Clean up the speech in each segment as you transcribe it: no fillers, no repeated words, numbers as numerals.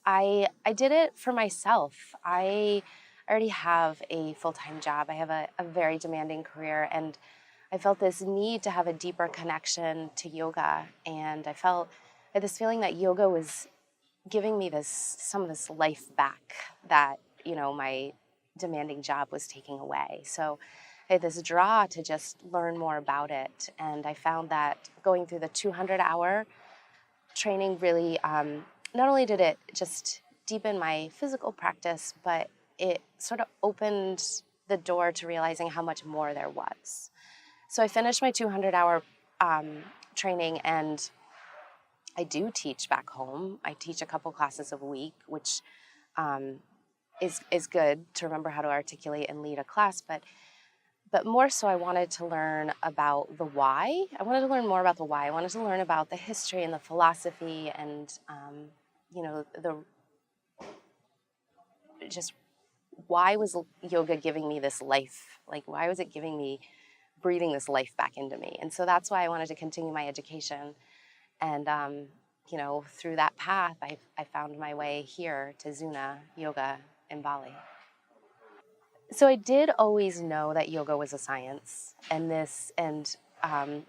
I did it for myself. I already have a full-time job. I have a very demanding career, and I felt this need to have a deeper connection to yoga. And I had this feeling that yoga was giving me some of this life back that, my demanding job was taking away. So I had this draw to just learn more about it. And I found that going through the 200-hour training really, not only did it just deepen my physical practice, but it sort of opened the door to realizing how much more there was. So I finished my 200-hour training, and I do teach back home. I teach a couple classes a week, which um, is good to remember how to articulate and lead a class. But more so, I wanted to learn about the why. I wanted to learn more about the why. I wanted to learn about the history and the philosophy, and the just why was yoga giving me this life? Like, why was it breathing this life back into me? And so that's why I wanted to continue my education. And through that path, I found my way here to Zuna Yoga in Bali. So I did always know that yoga was a science, and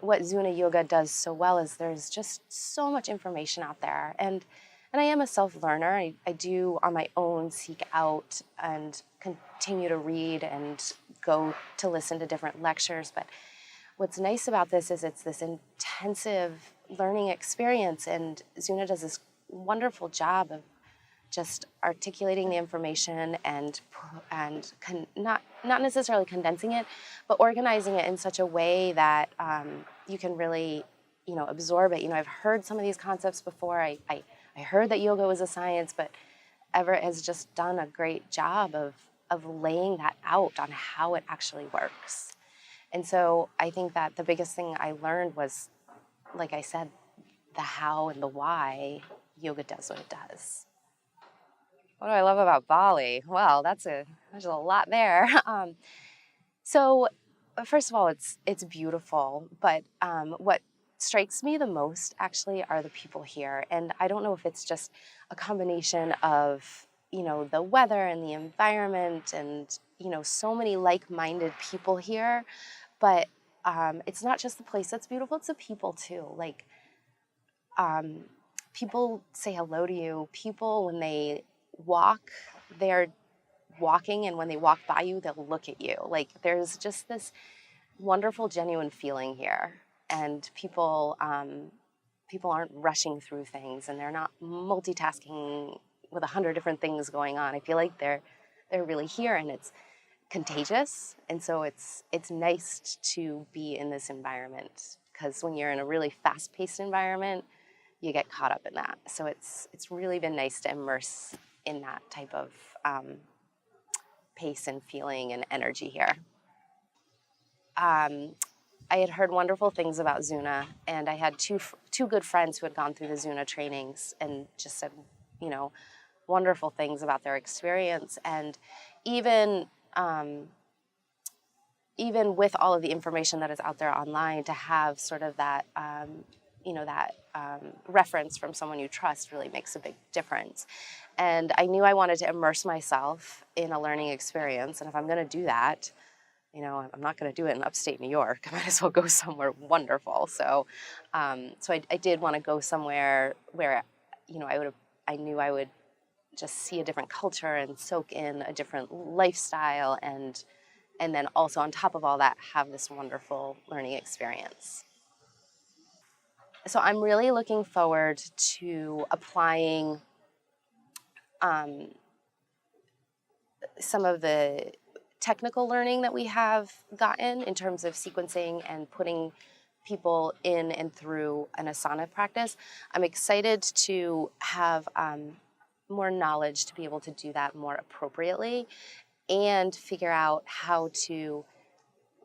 what Zuna Yoga does so well is there's just so much information out there, and I am a self-learner. I do on my own seek out and continue to read and go to listen to different lectures. But what's nice about this is it's this intensive learning experience, and Zuna does this wonderful job of just articulating the information not necessarily condensing it, but organizing it in such a way that you can really, absorb it. I've heard some of these concepts before. I heard that yoga was a science, but Everett has just done a great job of laying that out on how it actually works. And so I think that the biggest thing I learned was, like I said, the how and the why yoga does what it does. What do I love about Bali? Well, there's a lot there. So first of all, it's beautiful, but what strikes me the most actually are the people here. And I don't know if it's just a combination of, the weather and the environment and, so many like-minded people here, but it's not just the place that's beautiful, it's the people too. Like, people say hello to you. People, when they walk, they're walking, and when they walk by you, they'll look at you. Like, there's just this wonderful, genuine feeling here, and people aren't rushing through things, and they're not multitasking with 100 different things going on. I feel like they're really here, and it's contagious, and so it's nice to be in this environment, because when you're in a really fast-paced environment, you get caught up in that. So it's really been nice to immerse in that type of pace and feeling and energy here. I had heard wonderful things about Zuna, and I had two good friends who had gone through the Zuna trainings and just said, wonderful things about their experience. And even even with all of the information that is out there online, to have sort of that reference from someone you trust really makes a big difference. And I knew I wanted to immerse myself in a learning experience, and if I'm going to do that, I'm not going to do it in upstate New York. I might as well go somewhere wonderful. So I did want to go somewhere where, I knew I would just see a different culture and soak in a different lifestyle, and then also on top of all that, have this wonderful learning experience. So I'm really looking forward to applying some of the technical learning that we have gotten in terms of sequencing and putting people in and through an asana practice. I'm excited to have more knowledge to be able to do that more appropriately, and figure out how to,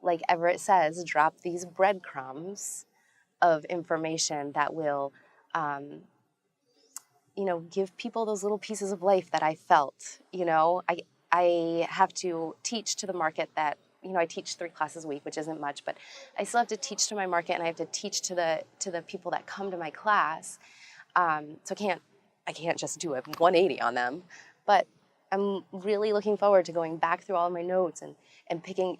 like Everett says, drop these breadcrumbs of information that will, give people those little pieces of life that I felt. I have to teach to the market that, I teach 3 classes a week, which isn't much, but I still have to teach to my market, and I have to teach to the people that come to my class. So I can't I can't just do a 180 on them, but I'm really looking forward to going back through all of my notes and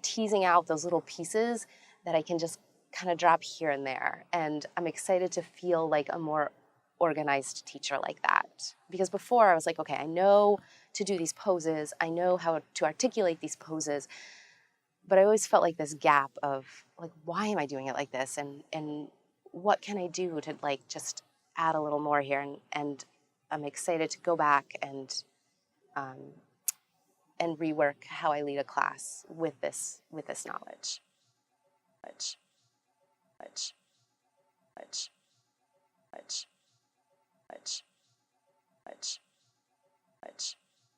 teasing out those little pieces that I can just kind of drop here and there. And I'm excited to feel like a more organized teacher like that. Because before I was like, okay, I know to do these poses, I know how to articulate these poses, but I always felt like this gap of like, why am I doing it like this? And what can I do to like just add a little more here? And I'm excited to go back um, and rework how I lead a class with this knowledge. Knowledge, knowledge, knowledge, knowledge, knowledge, knowledge, knowledge.